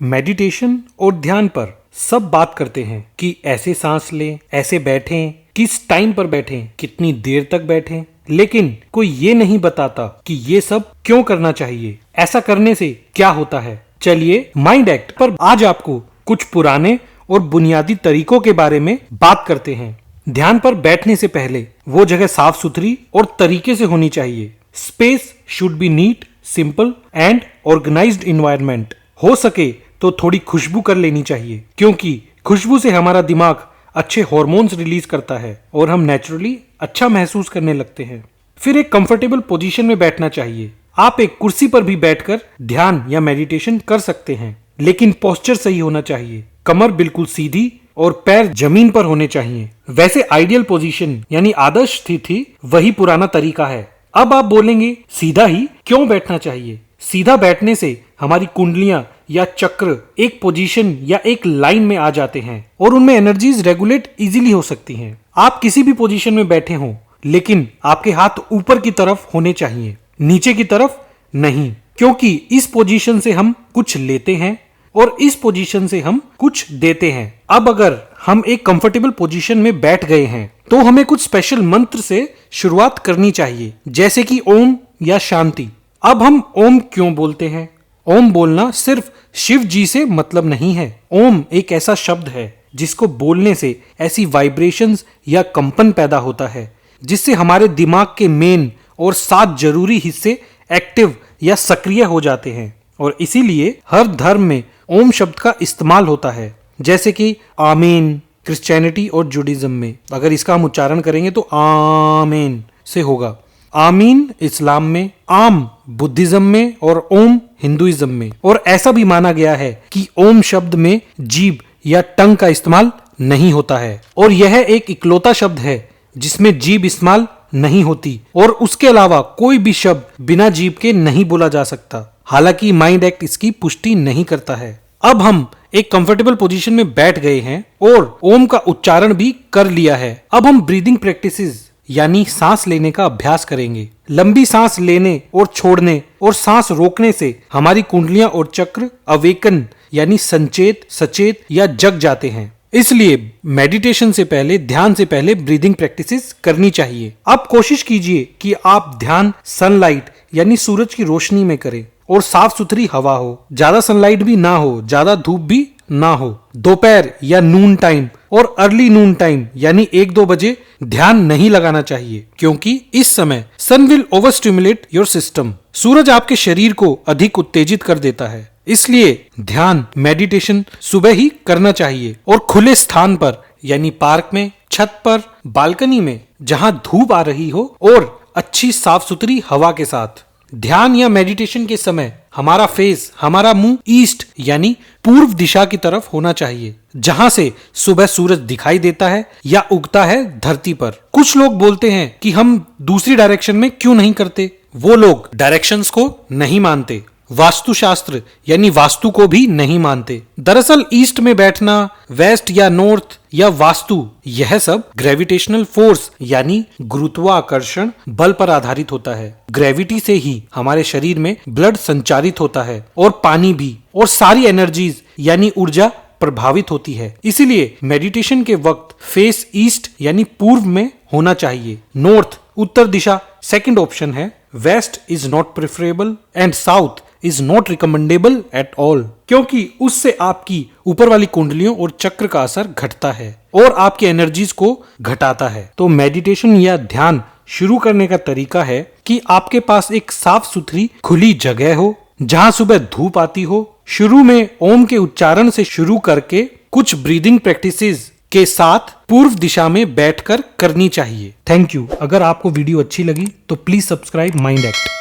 Meditation और ध्यान पर सब बात करते हैं कि ऐसे सांस लें, ऐसे बैठें, किस टाइम पर बैठें, कितनी देर तक बैठें, लेकिन कोई ये नहीं बताता कि ये सब क्यों करना चाहिए, ऐसा करने से क्या होता है। चलिए माइंड एक्ट पर आज आपको कुछ पुराने और बुनियादी तरीकों के बारे में बात करते हैं। ध्यान पर बैठने से पहले वो जगह साफ सुथरी और तरीके से होनी चाहिए। Space should be neat, simple and organised environment. हो सके तो थोड़ी खुशबू कर लेनी चाहिए, क्योंकि खुशबू से हमारा दिमाग अच्छे हार्मोन्स रिलीज करता है और हम नेचुरली अच्छा महसूस करने लगते हैं। फिर एक कंफर्टेबल पोजीशन में बैठना चाहिए। आप एक कुर्सी पर भी बैठकर ध्यान या मेडिटेशन कर सकते हैं, लेकिन पोस्चर सही होना चाहिए। कमर बिल्कुल सीधी और पैर जमीन पर होने चाहिए। वैसे आइडियल पोजीशन यानी आदर्श स्थिति वही पुराना तरीका है। अब आप बोलेंगे सीधा ही क्यों बैठना चाहिए? सीधा बैठने से हमारी कुंडलियां या चक्र एक पोजीशन या एक लाइन में आ जाते हैं और उनमें एनर्जीज रेगुलेट इजीली हो सकती हैं। आप किसी भी पोजीशन में बैठे हों, लेकिन आपके हाथ ऊपर की तरफ होने चाहिए, नीचे की तरफ नहीं, क्योंकि इस पोजीशन से हम कुछ लेते हैं और इस पोजीशन से हम कुछ देते हैं। अब अगर हम एक कंफर्टेबल पोजीशन में बैठ गए हैं तो हमें कुछ स्पेशल मंत्र से शुरुआत करनी चाहिए, जैसे कि ओम या शांति। अब हम ओम क्यों बोलते हैं? ओम बोलना सिर्फ शिव जी से मतलब नहीं है। ओम एक ऐसा शब्द है जिसको बोलने से ऐसी वाइब्रेशंस या कंपन पैदा होता है जिससे हमारे दिमाग के मेन और 7 जरूरी हिस्से एक्टिव या सक्रिय हो जाते हैं, और इसीलिए हर धर्म में ओम शब्द का इस्तेमाल होता है। जैसे कि आमीन क्रिश्चियनिटी और जुडिज्म में अगर इसका हम उच्चारण करेंगे तो आमीन से होगा। आमीन इस्लाम में, आम बुद्धिज्म में और ओम हिंदुइज्म में। और ऐसा भी माना गया है कि ओम शब्द में जीभ या टंग का इस्तेमाल नहीं होता है, और यह एक इकलौता शब्द है जिसमें जीभ इस्तेमाल नहीं होती, और उसके अलावा कोई भी शब्द बिना जीभ के नहीं बोला जा सकता। हालांकि माइंड एक्ट इसकी पुष्टि नहीं करता है। अब हम एक कंफर्टेबल पोजीशन में बैठ गए हैं और ओम का उच्चारण भी कर लिया है। अब हम ब्रीदिंग प्रैक्टिसेस यानी सांस लेने का अभ्यास करेंगे। लंबी सांस लेने और छोड़ने और सांस रोकने से हमारी कुंडलियां और चक्र अवेकन यानी संचेत, सचेत या जग जाते हैं। इसलिए मेडिटेशन से पहले, ध्यान से पहले ब्रीदिंग प्रैक्टिसेस करनी चाहिए। अब कोशिश कीजिए कि आप ध्यान सनलाइट यानी सूरज की रोशनी में करें और साफ सुथरी हवा हो। ज्यादा सनलाइट भी ना हो, ज्यादा धूप भी ना हो। दोपहर या नून टाइम और अर्ली नून टाइम यानी 1-2 बजे ध्यान नहीं लगाना चाहिए, क्योंकि इस समय sun will over stimulate your system. सूरज आपके शरीर को अधिक उत्तेजित कर देता है, इसलिए ध्यान मेडिटेशन सुबह ही करना चाहिए और खुले स्थान पर यानी पार्क में, छत पर, बालकनी में, जहां धूप आ रही हो और अच्छी साफ सुथरी हवा के साथ। ध्यान या मेडिटेशन के समय हमारा फेस, हमारा मुंह ईस्ट यानी पूर्व दिशा की तरफ होना चाहिए, जहां से सुबह सूरज दिखाई देता है या उगता है धरती पर। कुछ लोग बोलते हैं कि हम दूसरी डायरेक्शन में क्यों नहीं करते। वो लोग डायरेक्शंस को नहीं मानते, वास्तुशास्त्र यानी वास्तु को भी नहीं मानते। दरअसल ईस्ट में बैठना, वेस्ट या नॉर्थ या वास्तु, यह सब ग्रेविटेशनल फोर्स यानी गुरुत्वाकर्षण बल पर आधारित होता है। ग्रेविटी से ही हमारे शरीर में ब्लड संचारित होता है और पानी भी, और सारी एनर्जीज यानी ऊर्जा प्रभावित होती है। इसीलिए मेडिटेशन के वक्त फेस ईस्ट यानी पूर्व में होना चाहिए। नॉर्थ उत्तर दिशा सेकंड ऑप्शन है। West is not preferable and south is not recommendable at all, क्योंकि उससे आपकी ऊपर वाली कुंडलियों और चक्र का असर घटता है और आपकी एनर्जीज को घटाता है। तो मेडिटेशन या ध्यान शुरू करने का तरीका है कि आपके पास एक साफ सुथरी खुली जगह हो जहां सुबह धूप आती हो। शुरू में ओम के उच्चारण से शुरू करके कुछ ब्रीदिंग प्रैक्टिसेस के साथ पूर्व दिशा में बैठकर करनी चाहिए। Thank you. अगर आपको वीडियो अच्छी लगी तो प्लीज सब्सक्राइब माइंड एक्ट।